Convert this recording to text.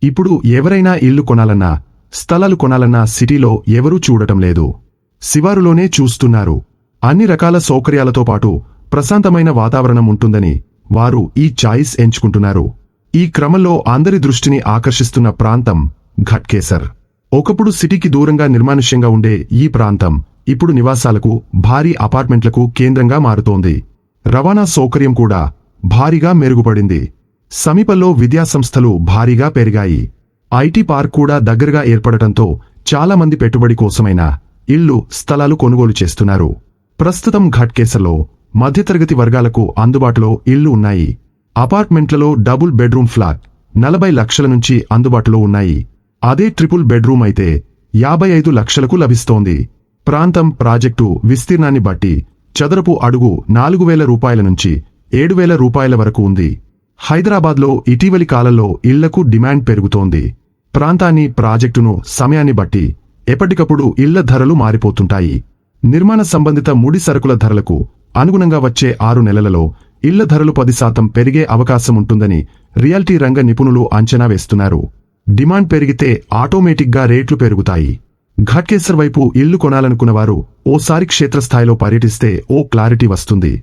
ఇప్పుడు ఎవరైనా ఇల్లు కొనాలన్నా స్థలాలు కొనాలన్నా సిటీలో ఎవరూ చూడటం లేదు. శివారులోనే చూస్తున్నారు. అన్ని రకాల సౌకర్యాలతో పాటు ప్రశాంతమైన వాతావరణం ఉంటుందని వారు ఈ చాయిస్ ఎంచుకుంటున్నారు. ఈ క్రమంలో అందరి దృష్టిని ఆకర్షిస్తున్న ప్రాంతం ఘట్కేసర్. ఒకప్పుడు సిటీకి దూరంగా నిర్మానుష్యంగా ఉండే ఈ ప్రాంతం ఇప్పుడు నివాసాలకు, భారీ అపార్ట్మెంట్లకు కేంద్రంగా మారుతోంది. రవాణా సౌకర్యం కూడా భారీగా మెరుగుపడింది. సమీపంలో విద్యాసంస్థలు భారీగా పెరిగాయి. ఐటీ పార్క్ కూడా దగ్గరగా ఏర్పడటంతో చాలామంది పెట్టుబడి కోసమైనా ఇళ్లు, స్థలాలు కొనుగోలు చేస్తున్నారు. ప్రస్తుతం ఘట్కేసర్లో మధ్యతరగతి వర్గాలకు అందుబాటులో ఇళ్లు ఉన్నాయి. అపార్ట్మెంట్లలో డబుల్ బెడ్రూమ్ ఫ్లాట్ 40 లక్షల నుంచి అందుబాటులో ఉన్నాయి. అదే ట్రిపుల్ బెడ్రూమ్ అయితే 55 లక్షలకు లభిస్తోంది. ప్రాంతం, ప్రాజెక్టు విస్తీర్ణాన్ని బట్టి చదరపు అడుగు 4,000 రూపాయల నుంచి 7,000 రూపాయల వరకు ఉంది. హైదరాబాద్లో ఇటీవలి కాలంలో ఇళ్లకు డిమాండ్ పెరుగుతోంది. ప్రాంతాన్ని, ప్రాజెక్టును, సమయాన్ని బట్టి ఎప్పటికప్పుడు ఇళ్ల ధరలు మారిపోతుంటాయి. నిర్మాణ సంబంధిత ముడి సరుకుల ధరలకు అనుగుణంగా వచ్చే 6 నెలలలో ఇళ్ల ధరలు 10% పెరిగే అవకాశముంటుందని రియల్టీ రంగ నిపుణులు అంచనా వేస్తున్నారు. డిమాండ్ పెరిగితే ఆటోమేటిక్గా రేట్లు పెరుగుతాయి. ఘట్కేసర్ వైపు ఇల్లు కొనాలనుకున్నవారు ఓసారి క్షేత్రస్థాయిలో పర్యటిస్తే ఓ క్లారిటీ వస్తుంది.